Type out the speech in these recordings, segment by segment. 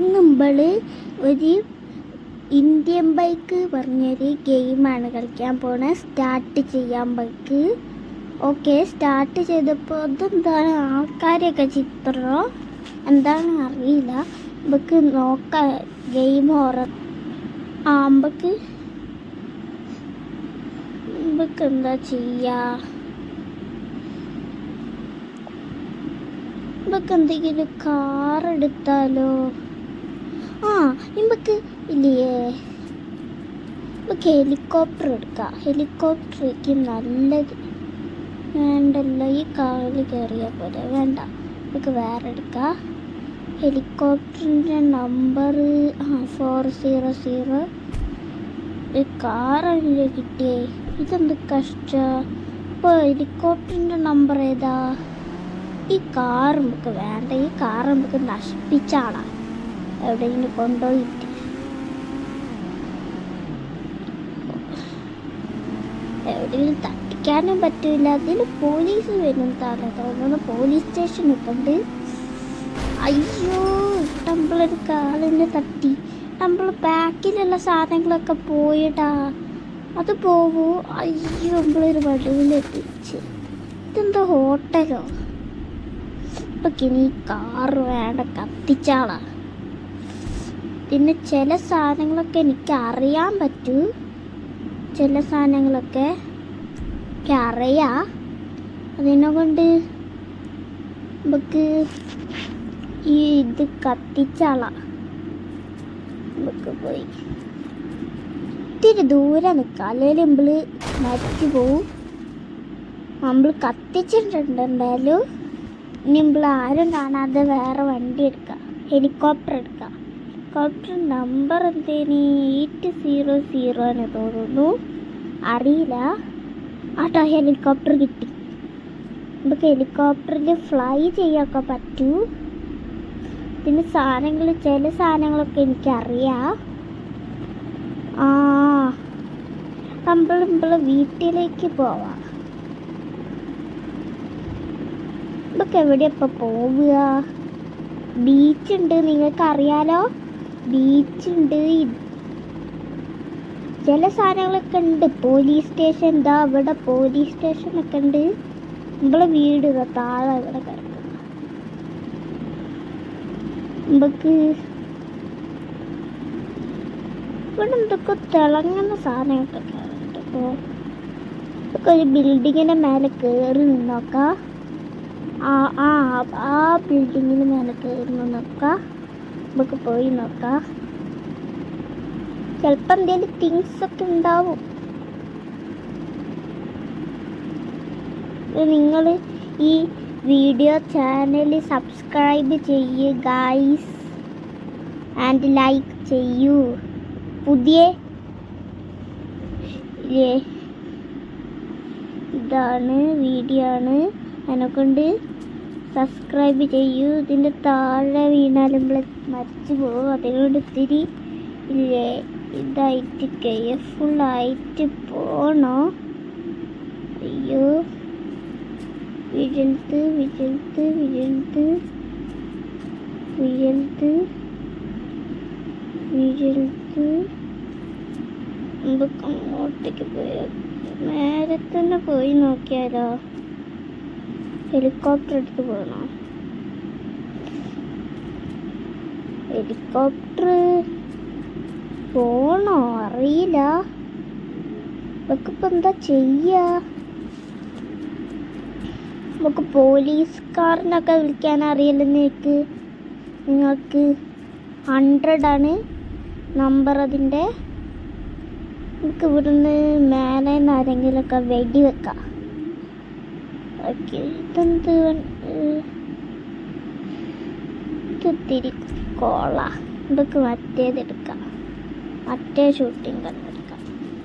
നമ്മൾ ഒരു Indian bike പറഞ്ഞൊരു ഗെയിമാണ് കളിക്കാൻ പോണത്. സ്റ്റാർട്ട് ചെയ്യാൻ ബൈക്ക്. ഓക്കെ, സ്റ്റാർട്ട് ചെയ്തപ്പോൾ അതെന്താണ് ആൾക്കാരെയൊക്കെ ചിത്രമോ എന്താണ് അറിയില്ല. നമുക്ക് നോക്കാം ഗെയിം നമുക്ക് എന്താ ചെയ്യാ, നമുക്ക് എന്തെങ്കിലും കാർ എടുത്താലോ? നമുക്ക് ഇല്ലേ, നമുക്ക് ഹെലികോപ്റ്റർ എടുക്കാം. ഹെലികോപ്റ്ററേക്ക് നല്ലത്. വേണ്ടല്ലോ, ഈ കാറിൽ കയറിയാൽ പോലെ വേണ്ട, നമുക്ക് വേറെ എടുക്കാം. ഹെലികോപ്റ്ററിൻ്റെ നമ്പർ 400. കാറല്ലേ കിട്ടിയേ, ഇതെന്ത് കഷ്ടം. ഇപ്പോൾ ഹെലികോപ്റ്ററിൻ്റെ നമ്പർ ഏതാ? ഈ കാർ നമുക്ക് വേണ്ട, ഈ കാർ നമുക്ക് നശിപ്പിച്ചാളാം. എവിടെയെങ്കിലും കൊണ്ടുപോയിട്ട് എവിടെയെങ്കിലും തട്ടിക്കാനും പറ്റില്ല. അതിൽ പോലീസ് വരുന്നതാണ് തോന്നുന്നു. പോലീസ് സ്റ്റേഷനൊക്കെ ഉണ്ട്. അയ്യോ, നമ്മളൊരു കാലിനെ തട്ടി. നമ്മൾ ബാക്കിലുള്ള സാധനങ്ങളൊക്കെ പോയിട്ടാ, അത് പോവൂ. അയ്യോ, നമ്മളൊരു വടുവിലെത്തിച്ച്. ഇതെന്താ ഹോട്ടലോ? ഇപ്പൊക്കെ ഇനി കാറ് വേണ്ട, കത്തിച്ചാളാ. പിന്നെ ചില സാധനങ്ങളൊക്കെ എനിക്ക് അറിയാൻ പറ്റൂ, ചില സാധനങ്ങളൊക്കെ എനിക്ക് അറിയാം. അതിനെ കൊണ്ട് നമുക്ക് ഇത് കത്തിച്ചാളാം. നമുക്ക് പോയി ഇത്തിരി ദൂരെ നിൽക്കാം, അല്ലെങ്കിൽ നമ്മൾ മരിച്ചു പോവും. നമ്മൾ കത്തിച്ചിട്ടുണ്ട് എന്തായാലും. ഇനി നമ്മൾ ആരും കാണാതെ വേറെ വണ്ടി എടുക്കാം, ഹെലികോപ്റ്റർ എടുക്കാം. ഹെലികോപ്റ്റർ നമ്പർ എന്തേനി 800 എന്ന് തോന്നുന്നു, അറിയില്ല. ഹെലികോപ്റ്റർ കിട്ടി. നമുക്ക് ഹെലികോപ്റ്ററിൽ ഫ്ലൈ ചെയ്യാനൊക്കെ പറ്റൂ. പിന്നെ ചില സാധനങ്ങളൊക്കെ എനിക്കറിയാം. നമ്മൾ വീട്ടിലേക്ക് പോവാം. നമുക്ക് എവിടെയപ്പോൾ പോവുക? ബീച്ചുണ്ട്, നിങ്ങൾക്കറിയാലോ, ബീച്ചുണ്ട്. ചില സാധനങ്ങളൊക്കെ ഉണ്ട്. പോലീസ് സ്റ്റേഷൻ, എന്താ ഇവിടെ പോലീസ് സ്റ്റേഷനൊക്കെ ഉണ്ട്. നമ്മളെ വീട് താഴെ ഇവിടെ കിടക്കും. നമുക്ക് ഇവിടെ എന്തൊക്കെ തിളങ്ങുന്ന സാധനങ്ങളൊക്കെ ഉണ്ട്. അപ്പോൾ നമുക്ക് ഒരു ബിൽഡിങ്ങിൻ്റെ മേലെ കയറി നിന്നോക്കാം. ആ ബിൽഡിങ്ങിന് മേലെ കയറി നോക്കാം. നമുക്ക് പോയി നോക്കാം. ചിലപ്പോൾ എന്തെങ്കിലും തിങ്സ് ഒക്കെ ഉണ്ടാവും. നിങ്ങൾ ഈ വീഡിയോ ചാനൽ സബ്സ്ക്രൈബ് ചെയ്യൂ ഗായ്സ്, ആൻഡ് ലൈക്ക് ചെയ്യൂ. പുതിയ ഇതാണ് വീഡിയോ ആണ്, അതിനെക്കൊണ്ട് സബ്സ്ക്രൈബ് ചെയ്യൂ. ഇതിൻ്റെ താഴെ വീണാൽ നമ്മൾ മരിച്ചു പോകും. അതിനോട് ഇത്തിരി ഇതായിട്ട് കെയർഫുള്ളായിട്ട് പോകണോ? അയ്യോ, വിഴൽത്ത് നമുക്ക് അങ്ങോട്ടേക്ക് പോയാൽ നേരെ തന്നെ പോയി നോക്കിയാലോ? ഹെലികോപ്റ്റർ എടുത്ത് പോകണോ? ഹെലികോപ്റ്റർ പോണോ അറിയില്ല. നമുക്കിപ്പോൾ എന്താ ചെയ്യാ? നമുക്ക് പോലീസുകാരനൊക്കെ വിളിക്കാൻ അറിയില്ല. നിങ്ങൾക്ക് 100 നമ്പർ അതിൻ്റെ. നമുക്ക് ഇവിടുന്ന് മേലെ നിന്ന് ആരെങ്കിലുമൊക്കെ വെടിവെക്കാം. ഓക്കെ, ഇത്തിരി കോള. ഇതൊക്കെ മറ്റേതെടുക്കാം, മറ്റേ ഷൂട്ടിംഗ് ഗണ്ണ് എടുക്കാം.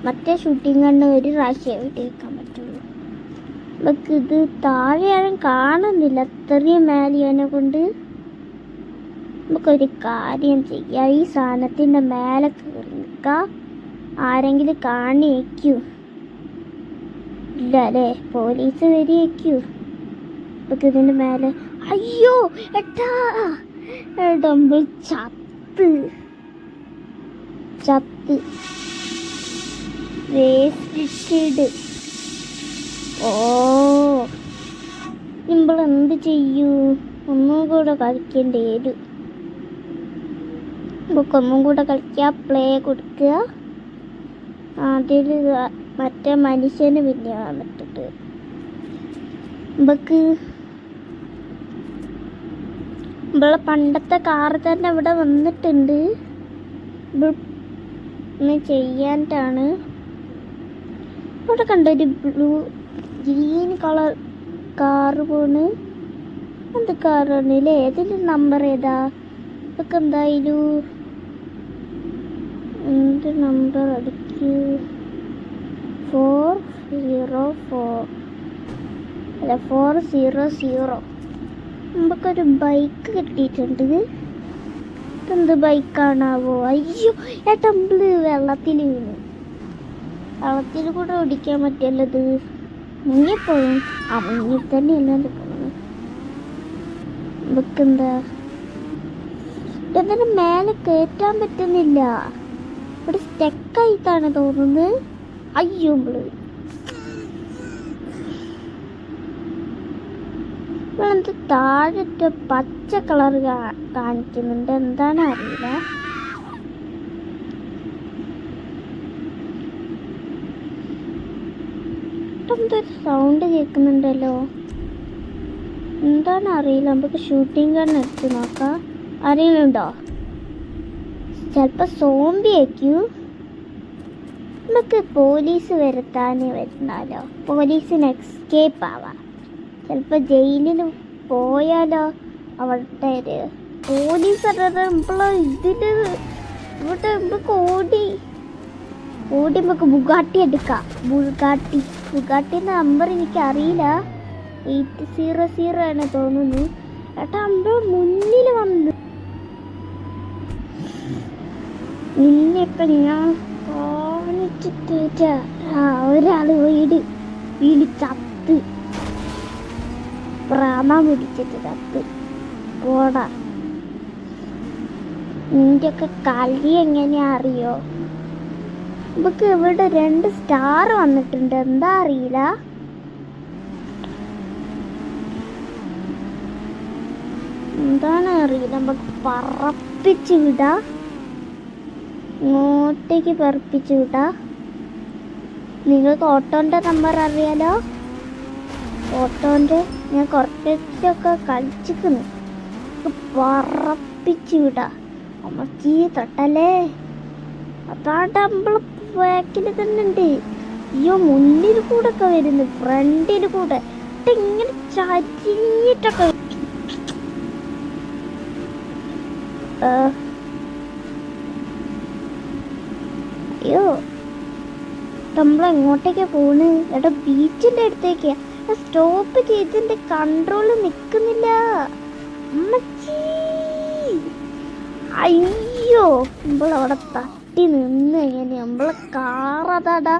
മറ്റേ ഷൂട്ടിംഗ് ഗണ്ണ് ഒരു പ്രാവശ്യം വെടിവെക്കാൻ പറ്റുള്ളൂ. നമുക്ക് ഇത് താഴെയാരും കാണുന്നില്ല, അത്രയും മേലെയാനെ കൊണ്ട്. നമുക്കൊരു കാര്യം ചെയ്യാം, ഈ സാധനത്തിൻ്റെ മേലെ കയറി നിൽക്കാം. ആരെങ്കിലും കാണിയേക്കൂ? ഇല്ല അല്ലേ, പോലീസ് വരിയേക്കൂ. നമുക്ക് ഇതിൻ്റെ മേലെ. അയ്യോ ഏട്ടാ, നമ്മൾ ചത്ത് വേസ്റ്റിട്. ഓ എന്ത് ചെയ്യൂ? ഒന്നും കൂടെ കളിക്കേണ്ടി വരും. ഒന്നും കൂടെ കളിക്കുക. പ്ലേ കൊടുക്കുക. അതിൽ മറ്റേ മനുഷ്യന് പിന്നെ വന്നിട്ടുണ്ട്. ഇവളെ പണ്ടത്തെ കാറ് തന്നെ ഇവിടെ വന്നിട്ടുണ്ട്. ചെയ്യാനായിട്ടാണ് ഇവിടെ കണ്ടൊരു ഗ്രീൻ കളർ കാറ് പോണ്. എന്ത് കാറാണല്ലേ? ഏതിൻ്റെ നമ്പർ ഏതാ? ഇതൊക്കെ എന്തായാലും എന്ത് നമ്പർ അടിക്കൂ? 404 അല്ല 400. നമുക്കൊരു ബൈക്ക് കിട്ടിയിട്ടുണ്ട്. എന്ത് ബൈക്കാണാവോ? അയ്യോ ടെമ്പിള് വെള്ളത്തിൽ വീണു. വെള്ളത്തിൽ കൂടെ ഓടിക്കാൻ പറ്റില്ലത്. മുങ്ങിപ്പോഴും മുങ്ങിൽ തന്നെയല്ല പോകുന്നത്. നമുക്കെന്താ ഇതിന് മേലെ കയറ്റാൻ പറ്റുന്നില്ല. ഇവിടെ സ്റ്റെക്കായിട്ടാണ് തോന്നുന്നത്. അയ്യോ ഇവളെന്ത് താഴത്തെ പച്ച കളർ കാണിക്കുന്നുണ്ട്. എന്താണ് അറിയില്ല. എന്തൊരു സൗണ്ട് കേൾക്കുന്നുണ്ടല്ലോ. എന്താണ് അറിയില്ല. നമുക്ക് ഷൂട്ടിംഗ് ഗൺ എടുത്ത് നോക്കാം. അറിയുന്നുണ്ടോ? ചിലപ്പോൾ സോംബി ആയിരിക്കും. നമുക്ക് പോലീസ് വരുന്നാലോ? പോലീസിന് എസ്കേപ്പ് ആവാം. ചിലപ്പോൾ ജയിലിൽ പോയാലോ? അവിടുത്തെ പോലീസ് ഇതിൽ ഇവിടെ നമുക്ക് ഓടി നമുക്ക് ബുഗാട്ടി എടുക്കാം. ബുഗാട്ടിൻ്റെ നമ്പർ എനിക്കറിയില്ല. 800 ആണ് തോന്നുന്നു. ഏട്ടാ നമ്മൾ മുന്നിൽ വന്ന് നിന്നെയൊക്കെ ഞാൻ കാണിച്ചിട്ട് ഒരാൾ വീട് ചത്ത് പ്രാമ പിടിച്ചിട്ട് ചത്ത് പോടാ. നിന്റെയൊക്കെ കളി എങ്ങനെയാ അറിയോ? നമുക്ക് ഇവിടെ 2 സ്റ്റാർ വന്നിട്ടുണ്ട്. എന്താ അറിയില്ല. എന്താണ് അറിയില്ല. നമുക്ക് പറപ്പിച്ച് വിടാം. ഇങ്ങോട്ടേക്ക് പറപ്പിച്ച് വിടാം. നിങ്ങൾക്ക് ഓട്ടോൻ്റെ നമ്പർ അറിയാലോ? ഓട്ടോൻ്റെ ഞാൻ കുറച്ചൊക്കെ കളിച്ചിരിക്കുന്നു. പറപ്പിച്ച് വിടാം. അമ്മച്ചി തൊട്ടല്ലേ? അതാണ്ട് നമ്മള് ബാക്കിൽ തന്നെ ഉണ്ട്. അയ്യോ മുന്നിൽ കൂടെ ഒക്കെ വരുന്നു. ഫ്രണ്ടിൽ കൂടെ ഇങ്ങനെ ചരിഞ്ഞിട്ടൊക്കെ. അയ്യോ നമ്മളെങ്ങോട്ടേക്കാ പോണ്? എടാ ബീച്ചിന്റെ അടുത്തേക്കാ. Stop ചെയ്തിന്റെ control നിക്കുന്നില്ല. അമ്മച്ചി അയ്യോ നമ്മളവിടെ തട്ടി നിന്ന്. എങ്ങനെ നമ്മളെ കാറതാടാ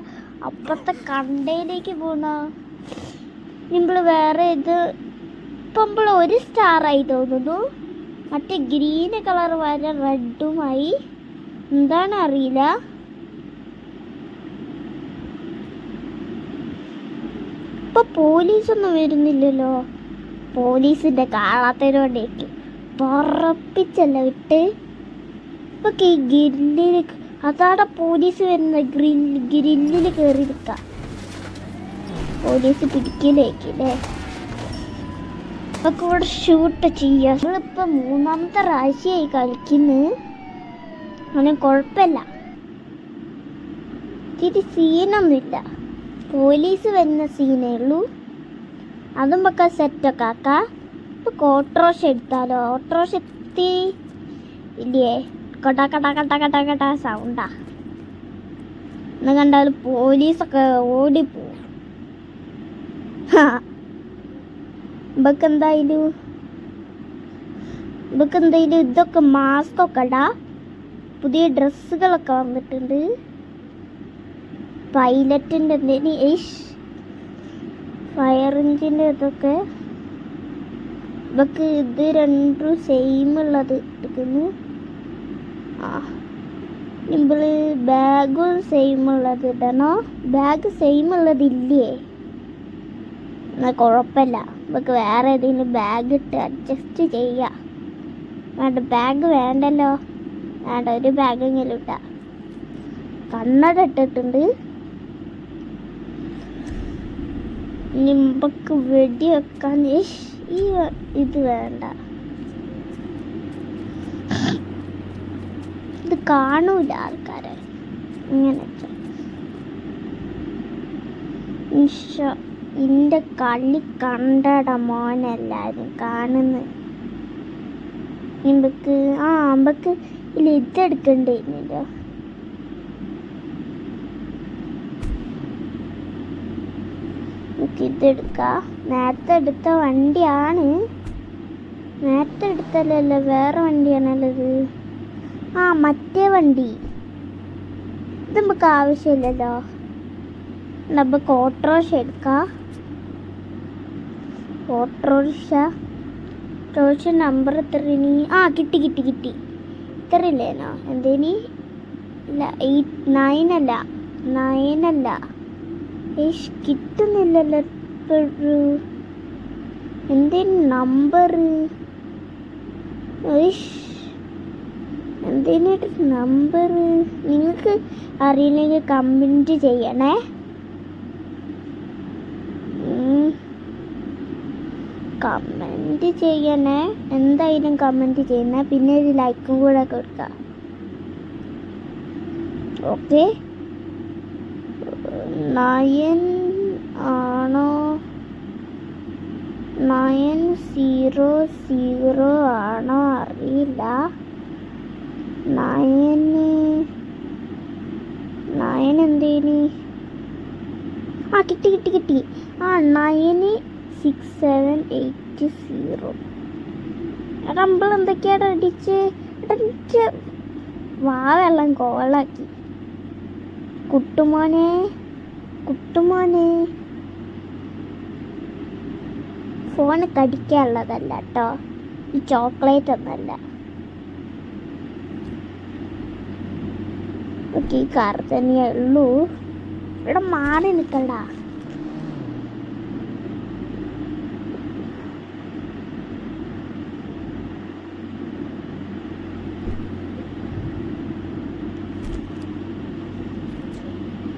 അപ്പുറത്തെ കണ്ടയിലേക്ക് പോണ. നമ്മള് വേറെ ഇത് ഇപ്പം നമ്മൾ 1 സ്റ്റാറായി തോന്നുന്നു. മറ്റേ ഗ്രീൻ കളർ വരെ റെഡുമായി. എന്താണ് അറിയില്ല. ഇപ്പൊ പോലീസൊന്നും വരുന്നില്ലല്ലോ. പോലീസിന്റെ കാണാത്തതിനോടേക്ക് പറപ്പിച്ചല്ല വിട്ട്. ഇപ്പൊ ഈ ഗ്രില്ലില് അതാടെ പോലീസ് വരുന്ന ഗ്രില്ലിൽ കയറി നിൽക്കാം. പോലീസ് പിടിക്കലേക്കല്ലേ? അപ്പൊ ഇവിടെ ഷൂട്ട് ചെയ്യാം. നമ്മളിപ്പോ 3ാമത്തെ പ്രാവശ്യമായി കളിക്കുന്നു. അങ്ങനെ കുഴപ്പമില്ല. ഇത്തിരി സീനൊന്നുമില്ല. പോലീസ് വരുന്ന സീനേ ഉള്ളൂ. അതും ഒക്കെ സെറ്റൊക്കെ ആക്കാം. ഇപ്പൊ ഓട്ടോറിക്ഷ എടുത്താലോ? ഓട്ടോറിക്ഷ എത്തി ഇല്ലേ? കട കട കട കട കട സൗണ്ടാ. എന്ന് കണ്ടാൽ പോലീസൊക്കെ ഓടിപ്പോവും. എന്തായാലും ഇതൊക്കെ മാസ്കൊക്കെ ഇടാ. പുതിയ ഡ്രസ്സുകളൊക്കെ വന്നിട്ടുണ്ട്. പൈലറ്റിൻ്റെ എന്തേലും ഫയർ എഞ്ചിൻ്റെ ഇതൊക്കെ. ഇതൊക്കെ ഇത് 2 സെയിം ഉള്ളത് എടുക്കുന്നു. നമ്മൾ ബാഗും സെയിം ഉള്ളത് ഇടണോ? ബാഗ് സെയിം ഉള്ളതില്ലേ? എന്നാൽ കുഴപ്പമില്ല, നമുക്ക് വേറെ ഏതെങ്കിലും ബാഗ് ഇട്ട് അഡ്ജസ്റ്റ് ചെയ്യാം. വേണ്ട, ബാഗ് വേണ്ടല്ലോ. വേണ്ട, ഒരു ബാഗെങ്കിലും ഇട്ടാ. കണ്ണട ഇട്ടിട്ടുണ്ട്. ഇനി നമുക്ക് വെടി വെക്കാൻ ഈ ഇത് വേണ്ട, ഇത് കാണൂല ആൾക്കാരെ. ഇങ്ങനെ ഇന്റെ കളി കണ്ടട മോനെല്ലാരും കാണുന്നു. നമുക്ക് നമുക്ക് ഇല്ല ഇതെടുക്കണ്ടേന്നല്ലോ. നമുക്ക് ഇതെടുക്കാം. നേരത്തെ എടുത്ത വണ്ടിയാണ്. നേരത്തെ എടുത്തല്ലോ, വേറെ വണ്ടിയാണല്ലത്. മറ്റേ വണ്ടി ഇത് നമുക്ക് ആവശ്യമില്ലല്ലോ. നമുക്ക് ഓട്ടോറിക്ഷ എടുക്കാം. ഓട്ടോറിക്ഷ നമ്പർ എത്രയിനി? കിട്ടി ഇത്രയില്ലേനോ? എന്തേനി? ഇല്ല, 9 അല്ല. കിട്ടുന്നില്ലല്ലോ ഇപ്പോഴും. എന്തേനി നമ്പർ? എന്തേനായിട്ട് നമ്പർ? നിങ്ങൾക്ക് അറിയില്ലെങ്കിൽ കമൻറ്റ് ചെയ്യണേ. കമൻറ്റ് ചെയ്യണേ, എന്തായാലും കമൻറ്റ് ചെയ്യണേ. പിന്നെ ഒരു ലൈക്കും കൂടെ കൊടുക്കുക. ഓക്കെ, 9 ആണോ? 900 ആണോ അറിയില്ല. 9 എന്തേനി? കിട്ടി. 96780. നമ്മൾ എന്തൊക്കെയാണ് അടിച്ച് വെള്ളം കോളാക്കി. കുട്ടുമോനെ ഫോണ് കടിക്കാനുള്ളതല്ല കേട്ടോ, ഈ ചോക്ലേറ്റ് ഒന്നല്ല. ഓക്കെ, ഈ കാർ തന്നെയേ ഉള്ളൂ. ഇവിടെ മാറി നിൽക്കണ്ട.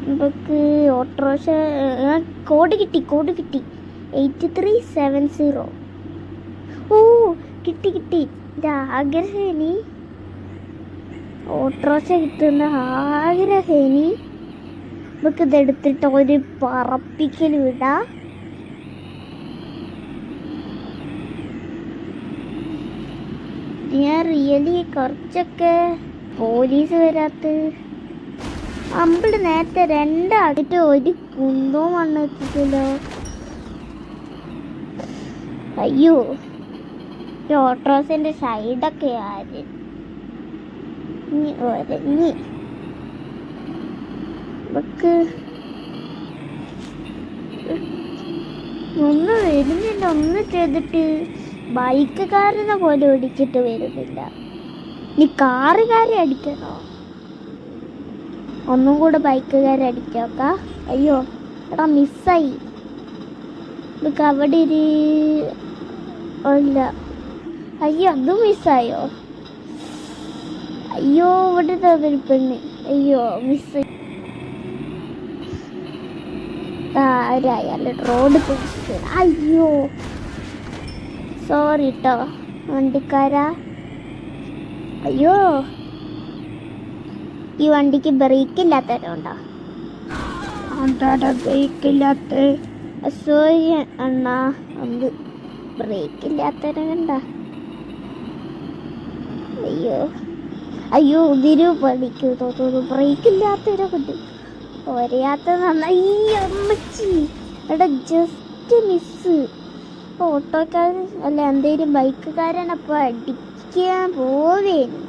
നമുക്ക് ഓട്ടോറിക്ഷ കോഡ് കിട്ടി. 8370. കിട്ടി. എൻ്റെ ആഗ്രഹേനി ഓട്ടോറിക്ഷ കിട്ടുന്ന ആഗ്രഹേനി. നമുക്ക് ഇതെടുത്തിട്ട് ഒരു പറപ്പിക്കൽ വിടാം. ഞാൻ റിയലി കുറച്ചൊക്കെ പോലീസ് വരാത്ത അമ്പിള് നേരത്തെ 2 ആക്കിട്ട് ഒരു കുന്തോ മണ്ണ് എത്തിച്ചല്ലോ. അയ്യോ, ഓട്ടോസിന്റെ സൈഡൊക്കെ ആര് ഒരഞ്ഞി. നമുക്ക് ഒന്നും വരുന്നില്ല. ഒന്നും ചെയ്തിട്ട് ബൈക്കുകാരനെ പോലെ ഓടിച്ചിട്ട് വരുന്നില്ല. നീ കാറുകാരെ അടിക്കണോ? ഒന്നും കൂടെ ബൈക്കുകാരെ അടിച്ചോക്കാം. അയ്യോ എടാ, മിസ്സായി. നമുക്ക് അവിടെ ഇല്ല. അയ്യോ, അതും മിസ്സായോ? അയ്യോ, ഇവിടെ ഒരു പെണ്ണ്. അയ്യോ, മിസ്. ആരായാലും റോഡ് പോയി. അയ്യോ, സോറി കേട്ടോ വണ്ടിക്കാരാ. അയ്യോ, ഈ വണ്ടിക്ക് ബ്രേക്ക് ഇല്ലാത്തവരുണ്ടോ? ബ്രേക്ക് ഇല്ലാത്ത സോറി അണ്ണാ, അത് ബ്രേക്ക് ഇല്ലാത്തവരുണ്ട. അയ്യോ ഇതിരു പഠിക്കൂ തോന്നുന്നു. ബ്രേക്ക് ഇല്ലാത്തവരെ പറ്റും. ഒരയാത്ത നന്നായി. അമ്മച്ചി എടാ, ജസ്റ്റ് മിസ്. ഓട്ടോക്കാരൻ അല്ല എന്തേലും ബൈക്കുകാരനപ്പോൾ അടിക്കാൻ പോവേനു.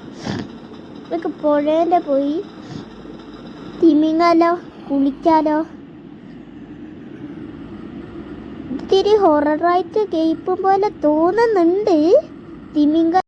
ഇതൊക്കെ പുഴയിൽ പോയി തിമിങ്ങാലോ, കുളിക്കാലോ. ഇത്തിരി ഹൊററായിട്ട് കേൾപ്പും പോലെ തോന്നുന്നുണ്ട്. തിമിങ്ങ